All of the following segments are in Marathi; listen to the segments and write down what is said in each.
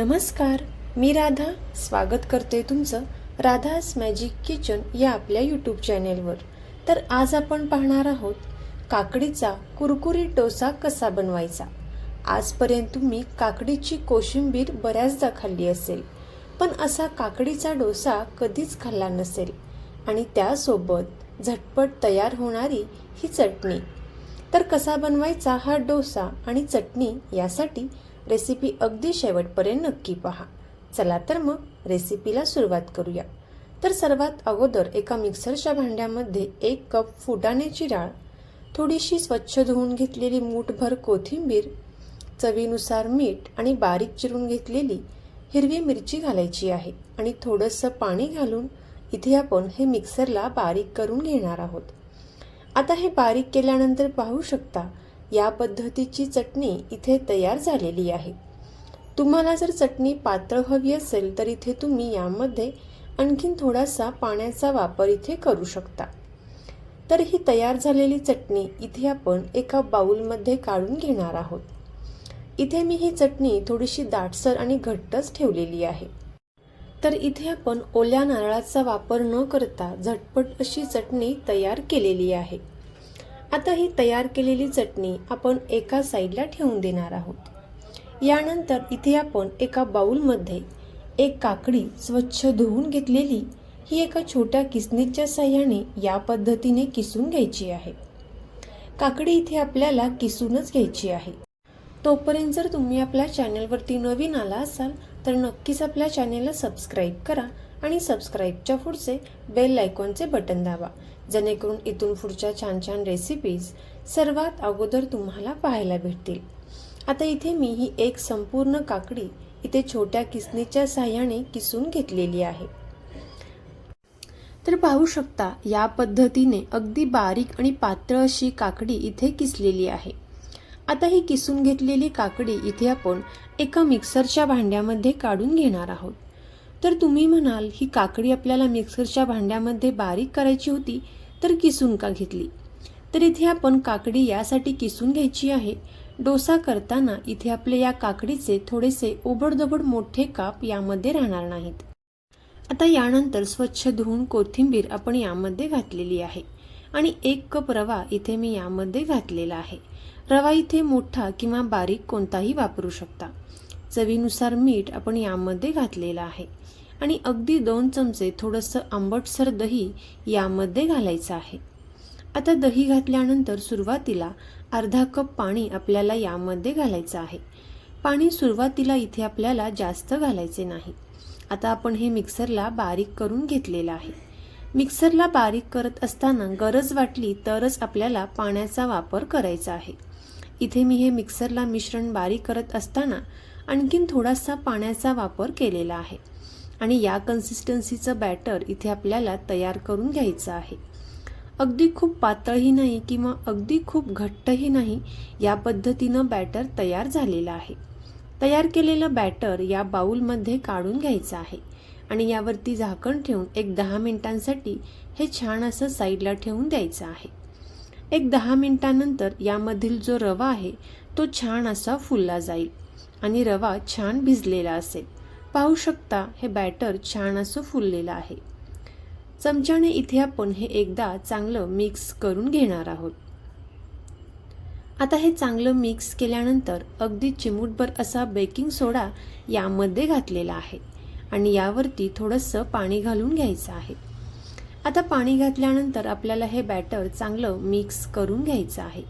नमस्कार, मी राधा स्वागत करते तुमचं राधास मॅजिक किचन या आपल्या यूट्यूब चॅनेलवर। तर आज आपण पाहणार आहोत काकडीचा कुरकुरीत डोसा कसा बनवायचा। आजपर्यंत तुम्ही काकडीची कोशिंबीर बऱ्याचदा खाल्ली असेल, पण असा काकडीचा डोसा कधीच खाल्ला नसेल आणि त्यासोबत झटपट तयार होणारी ही चटणी। तर कसा बनवायचा हा डोसा आणि चटणी यासाठी रेसिपी अगदी शेवटपर्यंत नक्की पहा। चला तर मग रेसिपीला सुरुवात करूया। तर सर्वात अगोदर एका मिक्सरच्या भांड्यामध्ये 1 कप फुटाण्याची डाळ, थोडीशी स्वच्छ धुवून घेतलेली मूठभर कोथिंबीर, चवीनुसार मीठ आणि बारीक चिरून घेतलेली हिरवी मिरची घालायची आहे आणि थोडंसं पाणी घालून इथे आपण हे मिक्सरला बारीक करून घेणार आहोत। आता हे बारीक केल्यानंतर पाहू शकता या पद्धतीची चटणी इथे तयार झालेली आहे। तुम्हाला जर चटणी पातळ हवी असेल तर इथे तुम्ही यामध्ये आणखीन थोडासा पाण्याचा वापर इथे करू शकता। तर ही तयार झालेली चटणी इथे आपण एका बाउलमध्ये काढून घेणार आहोत। इथे मी ही चटणी थोडीशी दाटसर आणि घट्टच ठेवलेली आहे। तर इथे आपण ओल्या नारळाचा वापर न करता झटपट अशी चटणी तयार केलेली आहे। आता ही तयार केलेली चटणी आपण एका साईडला ठेवून देणार आहोत। यानंतर इथे आपण एका बाउलमध्ये एक काकडी स्वच्छ धुवून घेतलेली ही एका छोट्या किसणीच्या साहाय्याने या पद्धतीने किसून घ्यायची आहे। काकडी इथे आपल्याला किसूनच घ्यायची आहे। तोपर्यंत जर तुम्ही आपल्या चॅनलवरती नवीन आला असाल तर नक्कीच आपल्या चॅनलला सबस्क्राईब करा आणि सबस्क्राईबच्या पुढचे बेल आयकॉनचे बटन दाबा, जेणेकरून इथून पुढच्या छान छान रेसिपीज सर्वात अगोदर तुम्हाला पाहायला भेटतील। आता इथे मी ही एक संपूर्ण काकडी इथे छोट्या किसणीच्या साहाय्याने किसून घेतलेली आहे। तर पाहू शकता या पद्धतीने अगदी बारीक आणि पातळ अशी काकडी इथे किसलेली आहे। आता ही किसून घेतलेली काकडी इथे आपण एका मिक्सरच्या भांड्यामध्ये काढून घेणार आहोत। तर तुम्ही म्हणाल ही काकडी आपल्याला मिक्सरच्या भांड्यामध्ये बारीक करायची होती तर किसून का घेतली? तर इथे आपण काकडी यासाठी किसून घ्यायची आहे, डोसा करताना इथे आपले या काकडीचे थोडेसे ओबडधोबड मोठे काप यामध्ये राहणार नाहीत। आता यानंतर स्वच्छ धुवून कोथिंबीर आपण यामध्ये घातलेली आहे आणि 1 कप रवा इथे मी यामध्ये घातलेला आहे। रवा इथे मोठा किंवा बारीक कोणताही वापरू शकता। चवीनुसार मीठ आपण यामध्ये घातलेलं आहे आणि अगदी 2 चमचे थोडंसं आंबटसर दही यामध्ये घालायचं आहे। आता दही घातल्यानंतर सुरुवातीला अर्धा कप पाणी आपल्याला यामध्ये घालायचं आहे। पाणी सुरुवातीला इथे आपल्याला जास्त घालायचे नाही। आता आपण हे मिक्सरला बारीक करून घेतलेलं आहे। मिक्सरला बारीक करत असताना गरज वाटली तरच आपल्याला पाण्याचा वापर करायचा आहे। इथे मी हे मिक्सरला मिश्रण बारीक करत असताना आणखीन थोडासा पाण्याचा वापर केलेला आहे आणि या कन्सिस्टन्सीचं बॅटर इथे आपल्याला तयार करून घ्यायचं आहे। अगदी खूप पातळही नाही किंवा अगदी खूप घट्टही नाही, या पद्धतीनं बॅटर तयार झालेलं आहे। तयार केलेलं बॅटर या बाउलमध्ये काढून घ्यायचं आहे आणि यावरती झाकण ठेवून एक 10 मिनिटांसाठी हे छान असं साईडला ठेवून द्यायचं आहे। एक 10 मिनिटांनंतर यामधील जो रवा आहे तो छान असा फुलला जाईल आणि रवा छान भिजलेला असेल। पाहू शकता हे बॅटर छान असं फुललेलं आहे। चमच्याने इथे आपण हे एकदा चांगलं मिक्स करून घेणार आहोत। आता हे चांगलं मिक्स केल्यानंतर अगदी चिमूटभर असा बेकिंग सोडा यामध्ये घातलेला आहे आणि यावरती थोडंसं पाणी घालून घ्यायचं आहे। आता पाणी घातल्यानंतर आपल्याला हे बॅटर चांगलं मिक्स करून घ्यायचं आहे।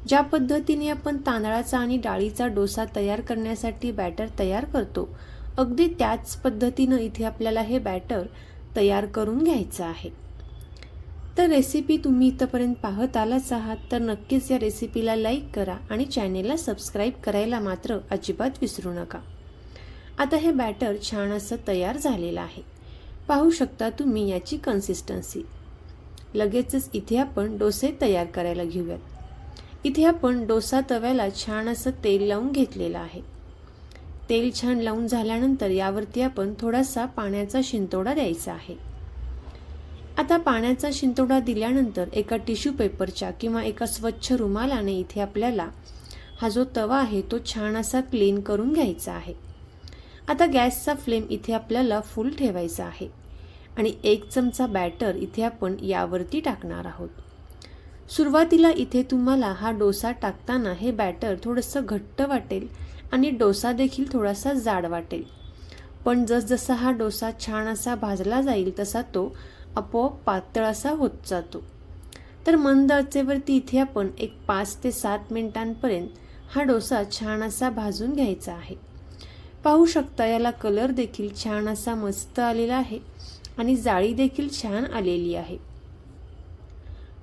ज्या पद्धतीने आपण तांदळाचा आणि डाळीचा डोसा तयार करण्यासाठी बॅटर तयार करतो, अगदी त्याच पद्धतीनं इथे आपल्याला हे बॅटर तयार करून घ्यायचं आहे। तर रेसिपी तुम्ही इथपर्यंत पाहत आलाच आहात तर नक्कीच या रेसिपीला लाईक करा आणि चॅनेलला सबस्क्राईब करायला मात्र अजिबात विसरू नका। आता हे बॅटर छान असं तयार झालेलं आहे। पाहू शकता तुम्ही याची कन्सिस्टन्सी। लगेचच इथे आपण डोसे तयार करायला घेऊयात। इथे आपण डोसा तव्याला छान असं तेल लावून घेतलेलं आहे। तेल छान लावून झाल्यानंतर यावरती आपण थोडासा पाण्याचा शिंतोडा द्यायचा आहे। आता पाण्याचा शिंतोडा दिल्यानंतर एका टिश्यू पेपरच्या किंवा एका स्वच्छ रुमालाने इथे आपल्याला हा जो तवा आहे तो छान असा क्लीन करून घ्यायचा आहे। आता गॅसचा फ्लेम इथे आपल्याला फुल ठेवायचा आहे आणि 1 चमचा बॅटर इथे आपण यावरती टाकणार आहोत. सुरुवातीला इथे तुम्हाला हा डोसा टाकताना हे बॅटर थोडंसं घट्ट वाटेल आणि डोसा देखील थोडासा जाड वाटेल, पण जसजसा हा डोसा छान असा भाजला जाईल तसा तो आपोआप पातळ असा होत जातो. तर मंद आचेवरती इथे आपण एक 5 ते 7 मिनिटांपर्यंत हा डोसा छान असा भाजून घ्यायचा आहे. पाहू शकता याला कलर देखील छान असा मस्त आलेला आहे आणि जाळी देखील छान आलेली आहे.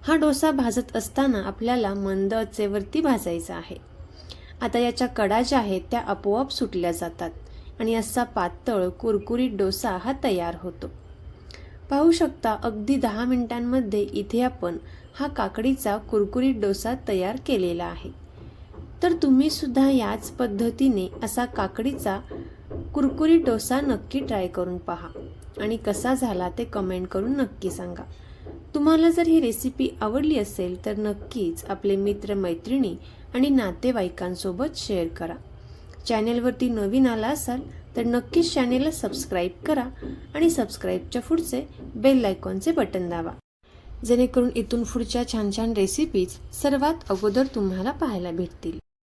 हा डोसा भाजत असताना आपल्याला मंद आचेवरती भाजायचा आहे. आता याच्या कडा ज्या आहेत त्या आपोआप सुटल्या जातात आणि असा पातळ कुरकुरीत डोसा हा तयार होतो. पाहू शकता अगदी 10 मिनिटांमध्ये इथे आपण हा काकडीचा कुरकुरीत डोसा तयार केलेला आहे. तर तुम्ही सुद्धा याच पद्धतीने असा काकडीचा कुरकुरीत डोसा नक्की ट्राय करून पहा आणि कसा झाला ते कमेंट करून नक्की सांगा. तुम्हाला जर ही रेसिपी आवडली असेल तर नक्कीच आपले मित्र मैत्रिणी आणि नातेवाईकांसोबत शेअर करा. चॅनेलवरती नवीन आला असाल तर नक्कीच चॅनेलला सबस्क्राईब करा आणि सबस्क्राईबच्या पुढचे बेल आयकॉनचे बटन दाबा, जेणेकरून इथून पुढच्या छान छान रेसिपीज सर्वात अगोदर तुम्हाला पाहायला भेटतील.